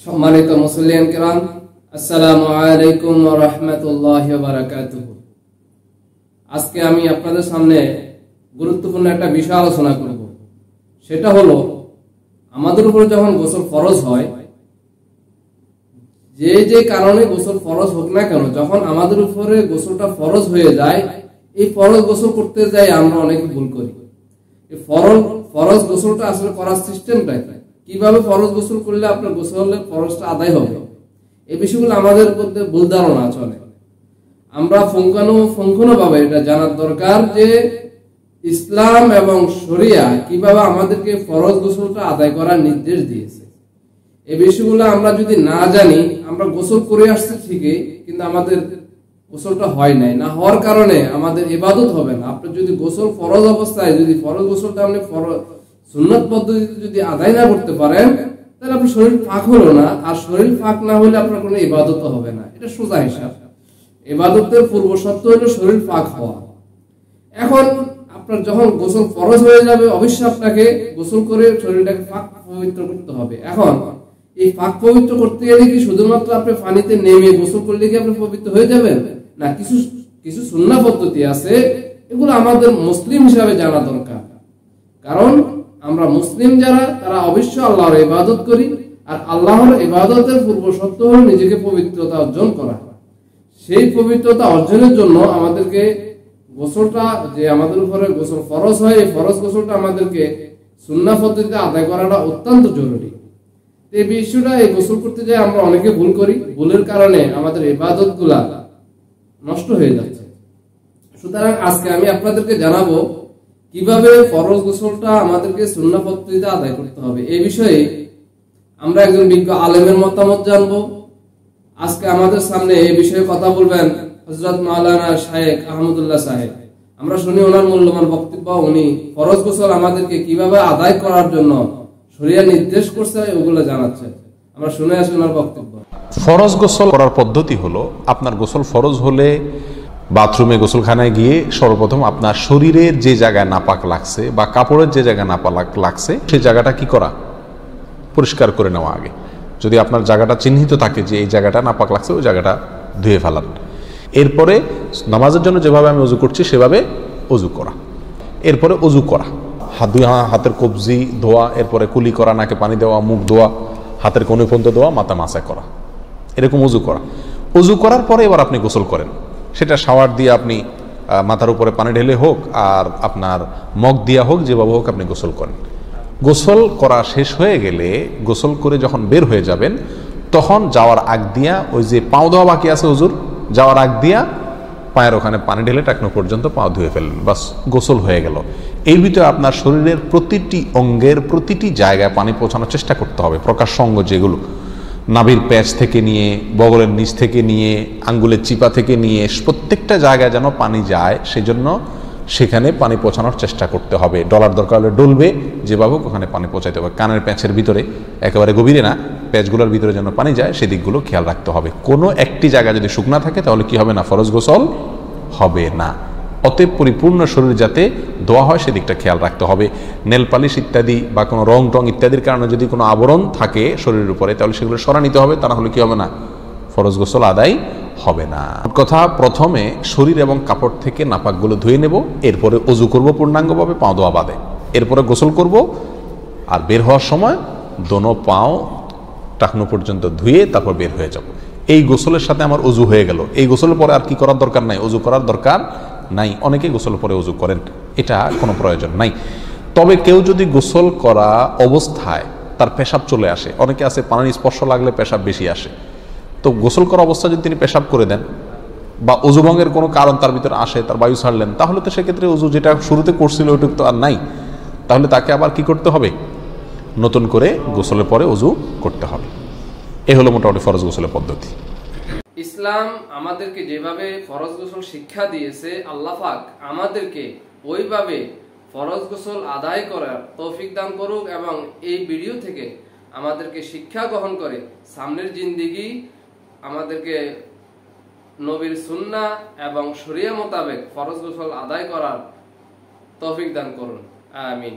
সম্মানিত মুসলিম কিরাম, আসসালামু আলাইকুম ওয়া রাহমাতুল্লাহি ওয়া বারাকাতুহু। আজকে আমি আপনাদের সামনে গুরুত্বপূর্ণ একটা বিষয় আলোচনা করব। সেটা হলো, আমাদের উপর যখন গোসল ফরজ হয়, যে কারণে গোসল ফরজ হোক না কেন, যখন আমাদের উপরে গোসলটা ফরজ হয়ে যায়, এই ফরজ গোসল করতে যাই আমরা অনেকে ভুল করি। এই ফরজ গোসলটা আসলে করার সিস্টেমটা কিভাবে ফরজ গোসল করলে আপনার গোসলের ফরজটা আদায় হবে, এই বিষয়গুলো আমাদের মধ্যে ভুল ধারণা চলে। আমরা পুঙ্খানুপুঙ্খভাবে এটা জানার দরকার যে ইসলাম এবং শরিয়া কিভাবে আমাদেরকে ফরজ গোসলটা আদায় করার নির্দেশ দিয়েছে। এই বিষয়গুলো আমরা যদি না জানি, আমরা গোসল করে আসছি ঠিকই, কিন্তু আমাদের গোসলটা হয় নাই, না হওয়ার কারণে আমাদের ইবাদত হবে না। আপনি যদি গোসল ফরজ অবস্থায় যদি ফরজ গোসলটা আপনি সুন্নত পদ্ধতিতে যদি আদায় না করতে পারেন, তাহলে আপনার শরীর ফাঁক হলো না, আর শরীর ফাঁক না হলে আপনার কোনো ইবাদত হবে না। এটা সোজা হিসাব। ইবাদতের পূর্ব শর্ত হলো শরীর ফাঁক হওয়া। এখন আপনার যখন গোসল ফরজ হয়ে যাবে, অবশ্যই আপনাকে গোসল করে শরীরটাকে ফাঁক পবিত্র করতে হবে। এখন এই ফাঁক পবিত্র করতে গেলে কি শুধুমাত্র আপনি পানিতে নেমে গোসল করলে কি আপনি পবিত্র হয়ে যাবেন? না, কিছু সুন্নাহ পদ্ধতি আছে, এগুলো আমাদের মুসলিম হিসাবে জানা দরকার। কারণ আমরা মুসলিম যারা, তারা অবশ্যই আল্লাহর ইবাদত করি, আর আল্লাহর ইবাদতের পূর্ব শর্ত হলো নিজেকে পবিত্রতা অর্জন করা। সেই পবিত্রতা অর্জনের জন্য আমাদেরকে গোসলটা, যে আমাদের উপরে গোসল ফরজ হয়, এই ফরজ গোসলটা আমাদেরকে সুন্নাহ পদ্ধতিতে আদায় করাটা অত্যন্ত জরুরি। এই বিষয়টা, এই গোসল করতে যাই আমরা অনেকে ভুল করি, ভুলের কারণে আমাদের ইবাদত গুলা নষ্ট হয়ে যাচ্ছে। সুতরাং আজকে আমি আপনাদেরকে জানাবো কিভাবে ফরজ গোসলটা আমাদেরকে সুন্নাহ পদ্ধতিতে আদায় করতে হবে। এই বিষয়ে আমরা একজন বিজ্ঞ আলেমের মতামত জানবো। আজকে আমাদের সামনে এই বিষয়ে কথা বলবেন হযরত মাওলানা শায়েখ আহমদুল্লাহ সাহেব। আমরা শুনি ওনার মূল্যবান বক্তব্য। উনি ফরজ গোসল আমাদেরকে কিভাবে আদায় করার জন্য শরিয়া নির্দেশ করছে, ওগুলো জানাচ্ছেন। আমরা শুনে আসি ওনার বক্তব্য। ফরজ গোসল করার পদ্ধতি হলো, আপনার গোসল ফরজ হলে বাথরুমে গোসলখানায় গিয়ে সর্বপ্রথম আপনার শরীরের যে জায়গায় নাপাক লাগছে বা কাপড়ের যে জায়গায় নাপাক লাগছে, সেই জায়গাটা কি করা, পরিষ্কার করে নেওয়া আগে। যদি আপনার জায়গাটা চিহ্নিত থাকে যে এই জায়গাটা নাপাক লাগছে, ওই জায়গাটা ধুয়ে ফেলান। এরপরে নামাজের জন্য যেভাবে আমি অজু করছি সেভাবে অজু করা। এরপরে অজু করা, হাতের কবজি ধোয়া, এরপরে কুলি করা, নাকে পানি দেওয়া, মুখ ধোয়া, হাতের কোণে পর্যন্ত ধোয়া, মাথা মাসা করা, এরকম অজু করা। অজু করার পরে এবার আপনি গোসল করেন। সেটা শাওয়ার দিয়ে আপনি মাথার উপরে পানি ঢেলে হোক, আর আপনার মগ দিয়া হোক, যেভাবে হোক আপনি গোসল করেন। গোসল করা শেষ হয়ে গেলে, গোসল করে যখন বের হয়ে যাবেন, তখন যাওয়ার আগ দিয়া, ওই যে পাও ধোয়া বাকি আছে হুজুর, যাওয়ার আগ দিয়া পায়ের ওখানে পানি ঢেলে টাকনো পর্যন্ত পাও ধুয়ে ফেললেন, বাস গোসল হয়ে গেল। এই ভিতরে আপনার শরীরের প্রতিটি অঙ্গের প্রতিটি জায়গায় পানি পৌঁছানোর চেষ্টা করতে হবে। প্রকাশ্য অঙ্গ যেগুলো, নাভির প্যাচ থেকে নিয়ে, বগলের নিচ থেকে নিয়ে, আঙ্গুলের চিপা থেকে নিয়ে, প্রত্যেকটা জায়গায় যেন পানি যায়, সেজন্য সেখানে পানি পৌঁছানোর চেষ্টা করতে হবে। ডলার দরকার হলে ডলবে, যেভাবে ওখানে পানি পৌঁছাতে হবে। কানের প্যাঁচের ভিতরে, একেবারে গভীরে না, প্যাচগুলোর ভিতরে যেন পানি যায়, সেদিকগুলো খেয়াল রাখতে হবে। কোনো একটি জায়গা যদি শুকনা থাকে, তাহলে কি হবে না, ফরজ গোসল হবে না। অতএব পরিপূর্ণ শরীর যাতে ধোয়া হয়, সেদিকটা খেয়াল রাখতে হবে। নেল পালিশ ইত্যাদি বা কোনো রং টং ইত্যাদির কারণে যদি কোনো আবরণ থাকে শরীরের উপরে, তাহলে সেগুলো সরা নিতে হবে। তা না হলে কি হবে না, ফরজ গোসল আদায় হবে না। কথা, প্রথমে শরীর এবং কাপড় থেকে নাপাকগুলো ধুয়ে নেব, এরপরে অজু করব পূর্ণাঙ্গভাবে, পাও ধোয়া বাদে। এরপরে গোসল করব, আর বের হওয়ার সময় দোনো পাও টাকনো পর্যন্ত ধুয়ে তারপর বের হয়ে যাব। এই গোসলের সাথে আমার অজু হয়ে গেল। এই গোসলের পরে আর কি করার দরকার নাই, অজু করার দরকার নাই। অনেকে গোসলের পরে অজু করেন, এটা কোনো প্রয়োজন নাই। তবে কেউ যদি গোসল করা অবস্থায় তার পেশাব চলে আসে, অনেকে আছে পানির স্পর্শ লাগলে পেশাব বেশি আসে, তো গোসল করা অবস্থায় যদি তিনি পেশাব করে দেন বা অজুভঙ্গের কোনো কারণ তার ভিতরে আসে, তার বায়ু ছাড়লেন, তাহলে তো সেক্ষেত্রে অজু যেটা শুরুতে করছিল ওইটুকু তো আর নাই। তাহলে তাকে আবার কি করতে হবে, নতুন করে গোসলের পরে অজু করতে হবে। এ হলো মোটামুটি ফরজ গোসলের পদ্ধতি। ইসলাম আমাদেরকে যেভাবে ফরজ গোসল শিক্ষা দিয়েছে, আল্লাহ পাক আমাদেরকে ওইভাবে ফরজ গোসল আদায় করার তৌফিক দান করুক, এবং এই ভিডিও থেকে আমাদেরকে শিক্ষা গ্রহণ করে সামনের জিন্দেগি আমাদেরকে নবীর সুন্নাহ এবং শরিয়া মোতাবেক ফরজ গোসল আদায় করার তৌফিক দান করুন। আমিন।